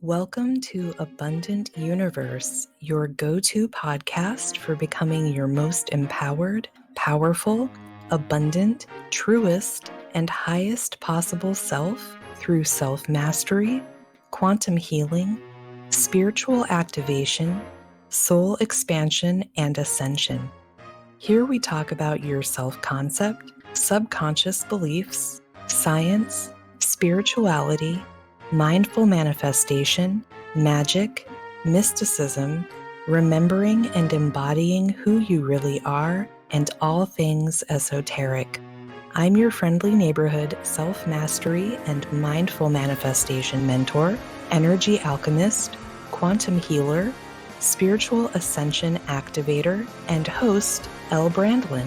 Welcome to Abundant Youniverse, your go-to podcast for becoming your most empowered, powerful, abundant, truest, and highest possible self through self-mastery, quantum healing, spiritual activation, soul expansion, and ascension. Here we talk about your self-concept, subconscious beliefs, science, spirituality, mindful manifestation, magic, mysticism, remembering and embodying who you really are, and all things esoteric. I'm your friendly neighborhood self-mastery and mindful manifestation mentor, energy alchemist, quantum healer, spiritual ascension activator, and host, Elle Brandlin.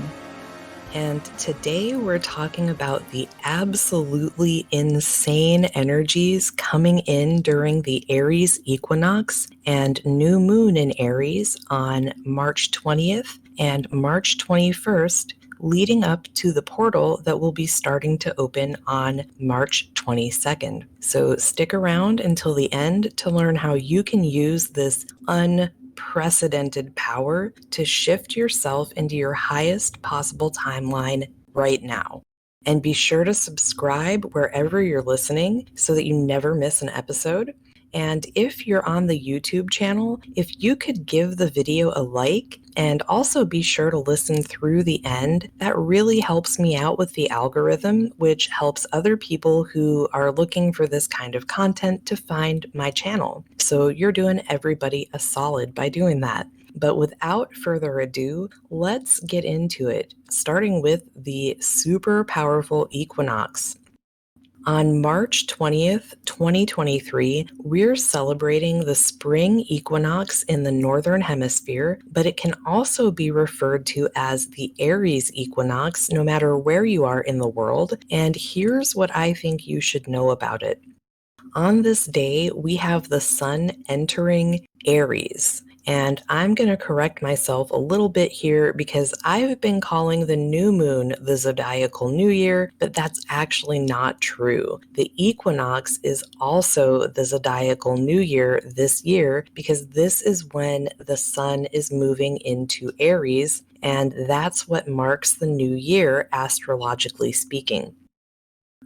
And today we're talking about the absolutely insane energies coming in during the Aries Equinox and new moon in Aries on March 20th and March 21st, leading up to the portal that will be starting to open on March 22nd. So stick around until the end to learn how you can use this unprecedented power to shift yourself into your highest possible timeline right now. And be sure to subscribe wherever you're listening so that you never miss an episode. And if you're on the YouTube channel, if you could give the video a like and also be sure to listen through the end, that really helps me out with the algorithm, which helps other people who are looking for this kind of content to find my channel. So you're doing everybody a solid by doing that. But without further ado, let's get into it, starting with the super powerful equinox. On March 20th, 2023, we're celebrating the spring equinox in the Northern Hemisphere, but it can also be referred to as the Aries Equinox, no matter where you are in the world. And here's what I think you should know about it. On this day, we have the sun entering Aries. And I'm going to correct myself a little bit here because I've been calling the new moon the zodiacal new year, but that's actually not true. The equinox is also the zodiacal new year this year because this is when the sun is moving into Aries, and that's what marks the new year, astrologically speaking.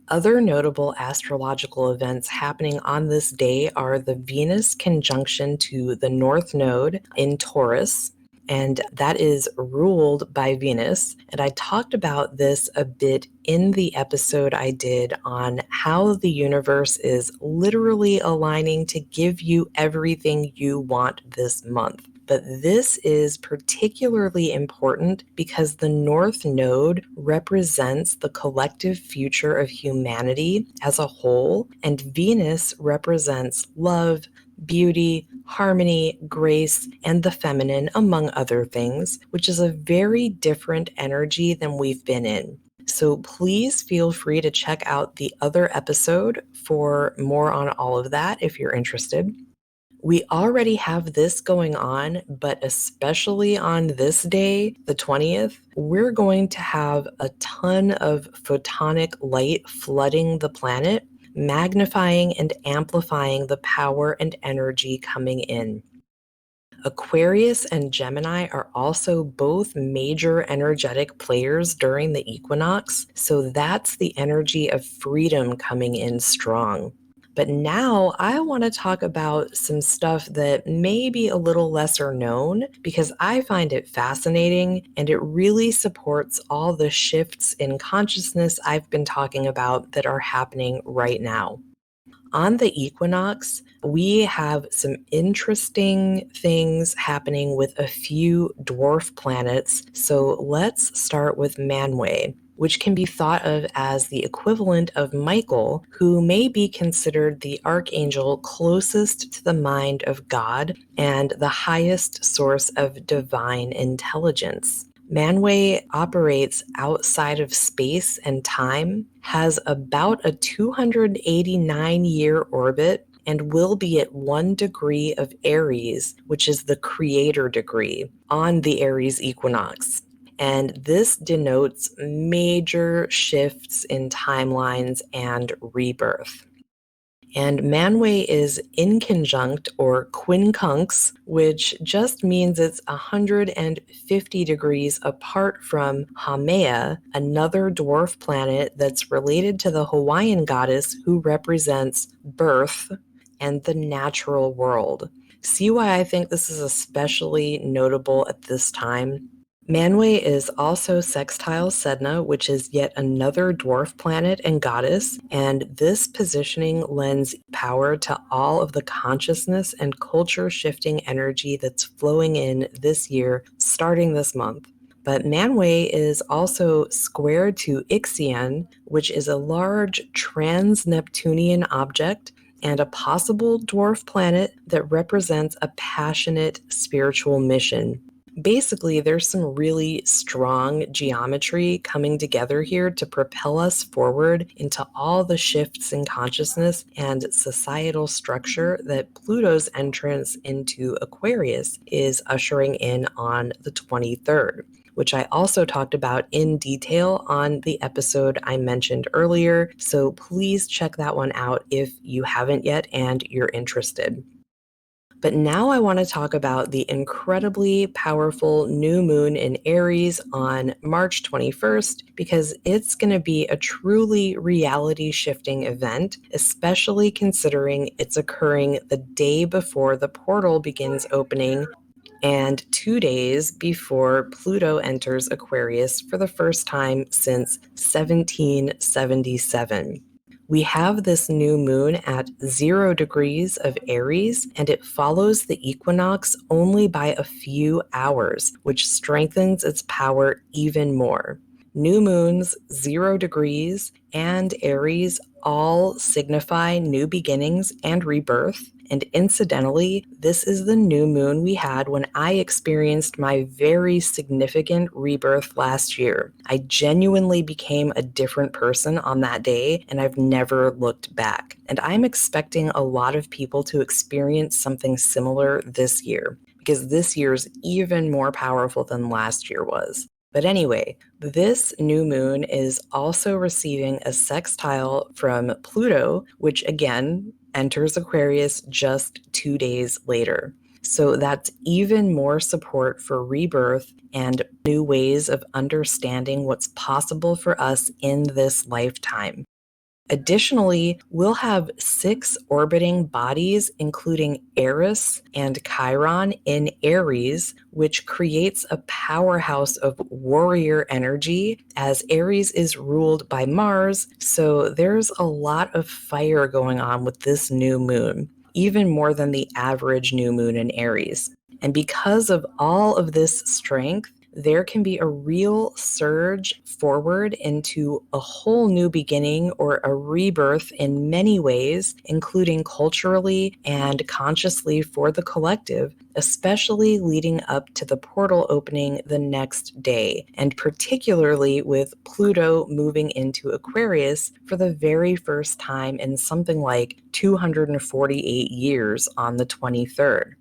Other notable astrological events happening on this day are the Venus conjunction to the North Node in Taurus, and that is ruled by Venus. And I talked about this a bit in the episode I did on how the universe is literally aligning to give you everything you want this month. But this is particularly important because the North Node represents the collective future of humanity as a whole, and Venus represents love, beauty, harmony, grace, and the feminine, among other things, which is a very different energy than we've been in. So please feel free to check out the other episode for more on all of that if you're interested. We already have this going on, but especially on this day, the 20th, we're going to have a ton of photonic light flooding the planet, magnifying and amplifying the power and energy coming in. Aquarius and Gemini are also both major energetic players during the equinox, so that's the energy of freedom coming in strong. But now I want to talk about some stuff that may be a little lesser known because I find it fascinating and it really supports all the shifts in consciousness I've been talking about that are happening right now. On the equinox, we have some interesting things happening with a few dwarf planets. So let's start with Manwë, which can be thought of as the equivalent of Michael, who may be considered the archangel closest to the mind of God and the highest source of divine intelligence. Manwë operates outside of space and time, has about a 289-year orbit, and will be at 1 degree of Aries, which is the creator degree, on the Aries equinox. And this denotes major shifts in timelines and rebirth. And Manway is inconjunct or quincunx, which just means it's 150 degrees apart from Haumea, another dwarf planet that's related to the Hawaiian goddess who represents birth and the natural world. See why I think this is especially notable at this time? Manway is also sextile Sedna, which is yet another dwarf planet and goddess, and this positioning lends power to all of the consciousness and culture-shifting energy that's flowing in this year, starting this month. But Manway is also square to Ixion, which is a large trans-Neptunian object and a possible dwarf planet that represents a passionate spiritual mission. Basically, there's some really strong geometry coming together here to propel us forward into all the shifts in consciousness and societal structure that Pluto's entrance into Aquarius is ushering in on the 23rd, which I also talked about in detail on the episode I mentioned earlier. So please check that one out if you haven't yet and you're interested. But now I want to talk about the incredibly powerful new moon in Aries on March 21st, because it's going to be a truly reality-shifting event, especially considering it's occurring the day before the portal begins opening and 2 days before Pluto enters Aquarius for the first time since 1777. We have this new moon at 0 degrees of Aries, and it follows the equinox only by a few hours, which strengthens its power even more. New moons, 0 degrees, and Aries all signify new beginnings and rebirth. And incidentally, this is the new moon we had when I experienced my very significant rebirth last year. I genuinely became a different person on that day, and I've never looked back. And I'm expecting a lot of people to experience something similar this year, because this year's even more powerful than last year was. But anyway, this new moon is also receiving a sextile from Pluto, which again enters Aquarius just 2 days later. So that's even more support for rebirth and new ways of understanding what's possible for us in this lifetime. Additionally, we'll have 6 orbiting bodies, including Eris and Chiron in Aries, which creates a powerhouse of warrior energy, as Aries is ruled by Mars, so there's a lot of fire going on with this new moon, even more than the average new moon in Aries. And because of all of this strength, there can be a real surge forward into a whole new beginning or a rebirth in many ways, including culturally and consciously for the collective, especially leading up to the portal opening the next day, and particularly with Pluto moving into Aquarius for the very first time in something like 248 years on the 23rd.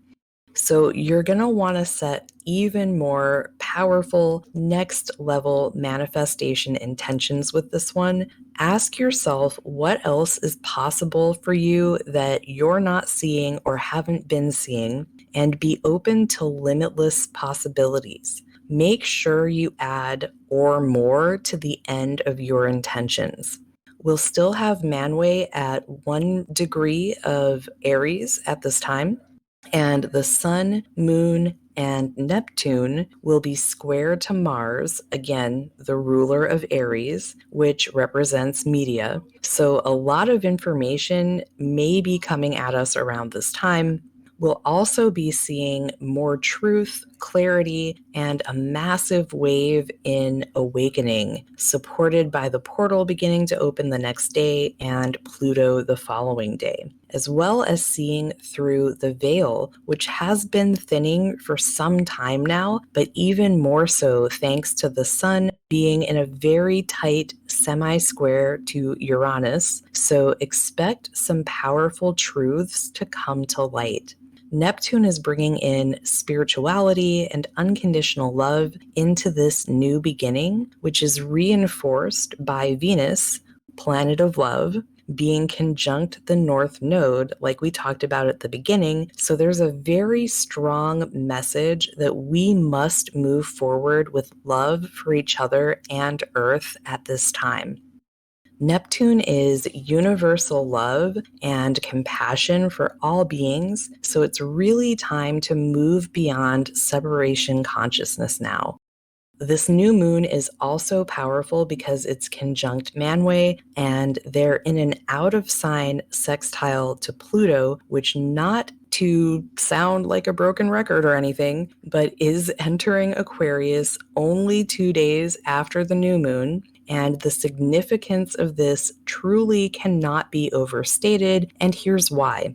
So you're going to want to set even more powerful next level manifestation intentions with this one. Ask yourself what else is possible for you that you're not seeing or haven't been seeing, and be open to limitless possibilities. Make sure you add or more to the end of your intentions. We'll still have Manway at 1 degree of Aries at this time, and the Sun, Moon, and Neptune will be square to Mars, again, the ruler of Aries, which represents media. So a lot of information may be coming at us around this time. We'll also be seeing more truth, clarity, and a massive wave in awakening, supported by the portal beginning to open the next day and Pluto the following day, as well as seeing through the veil, which has been thinning for some time now, but even more so thanks to the sun being in a very tight semi-square to Uranus. So expect some powerful truths to come to light. Neptune is bringing in spirituality and unconditional love into this new beginning, which is reinforced by Venus, planet of love, being conjunct the North Node, like we talked about at the beginning. So there's a very strong message that we must move forward with love for each other and Earth at this time. Neptune is universal love and compassion for all beings, so it's really time to move beyond separation consciousness now. This new moon is also powerful because it's conjunct Manway, and they're in an out-of-sign sextile to Pluto, which, not to sound like a broken record or anything, but is entering Aquarius only 2 days after the new moon. And the significance of this truly cannot be overstated, and here's why.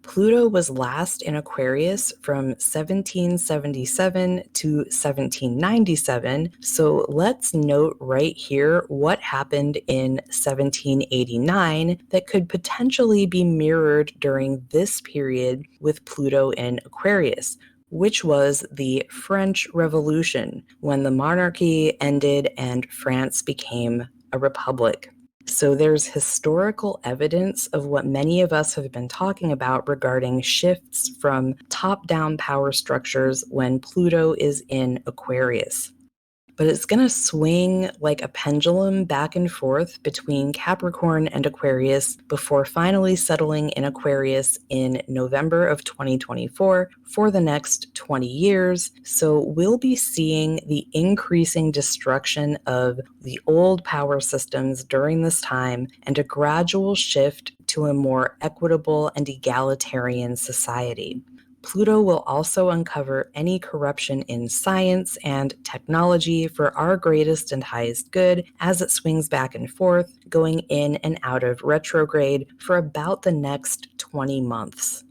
Pluto was last in Aquarius from 1777 to 1797, so let's note right here what happened in 1789 that could potentially be mirrored during this period with Pluto in Aquarius, which was the French Revolution, when the monarchy ended and France became a republic. So there's historical evidence of what many of us have been talking about regarding shifts from top-down power structures when Pluto is in Aquarius. But it's going to swing like a pendulum back and forth between Capricorn and Aquarius before finally settling in Aquarius in November of 2024 for the next 20 years. So we'll be seeing the increasing destruction of the old power systems during this time and a gradual shift to a more equitable and egalitarian society. Pluto will also uncover any corruption in science and technology for our greatest and highest good as it swings back and forth, going in and out of retrograde for about the next 20 months.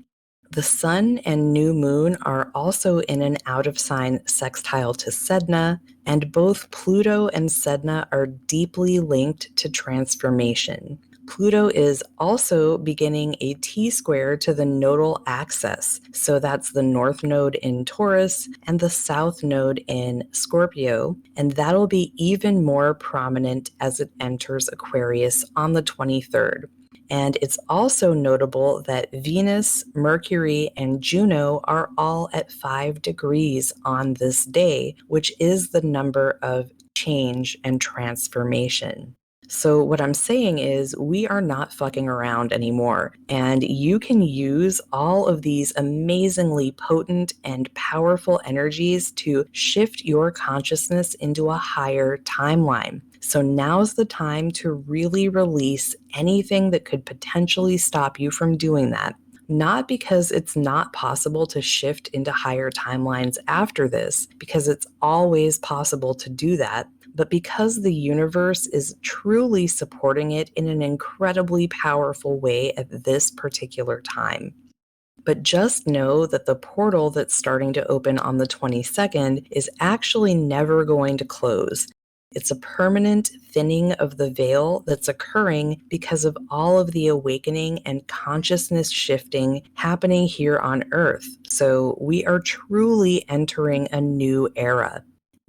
The Sun and New Moon are also in an out-of-sign sextile to Sedna, and both Pluto and Sedna are deeply linked to transformation. Pluto is also beginning a T-square to the nodal axis, so that's the North Node in Taurus and the South Node in Scorpio, and that'll be even more prominent as it enters Aquarius on the 23rd. And it's also notable that Venus, Mercury, and Juno are all at 5 degrees on this day, which is the number of change and transformation. So what I'm saying is we are not fucking around anymore, and you can use all of these amazingly potent and powerful energies to shift your consciousness into a higher timeline. So now's the time to really release anything that could potentially stop you from doing that. Not because it's not possible to shift into higher timelines after this, because it's always possible to do that, but because the universe is truly supporting it in an incredibly powerful way at this particular time. But just know that the portal that's starting to open on the 22nd is actually never going to close. It's a permanent thinning of the veil that's occurring because of all of the awakening and consciousness shifting happening here on Earth. So we are truly entering a new era.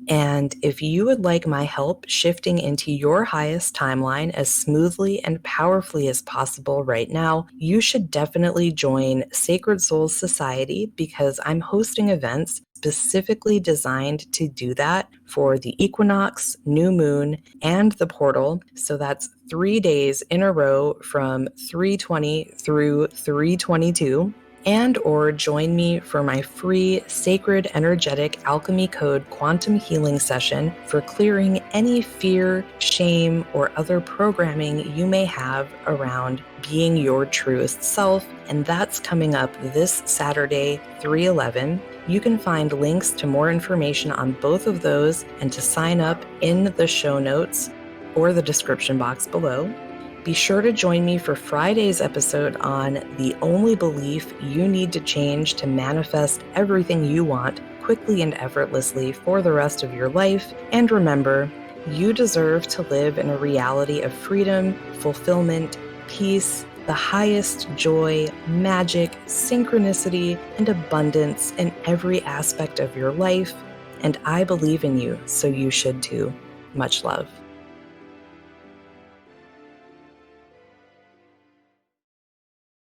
And if you would like my help shifting into your highest timeline as smoothly and powerfully as possible right now, you should definitely join Sacred Souls Society, because I'm hosting events specifically designed to do that for the equinox, new moon, and the portal. So that's 3 days in a row from 320 through 322. And or join me for my free Sacred Energetic Alchemy Code Quantum Healing session for clearing any fear, shame, or other programming you may have around being your truest self. And that's coming up this Saturday, 3/11. You can find links to more information on both of those and to sign up in the show notes or the description box below. Be sure to join me for Friday's episode on the only belief you need to change to manifest everything you want quickly and effortlessly for the rest of your life. And remember, you deserve to live in a reality of freedom, fulfillment, peace, the highest joy, magic, synchronicity, and abundance in every aspect of your life. And I believe in you, so you should too. Much love.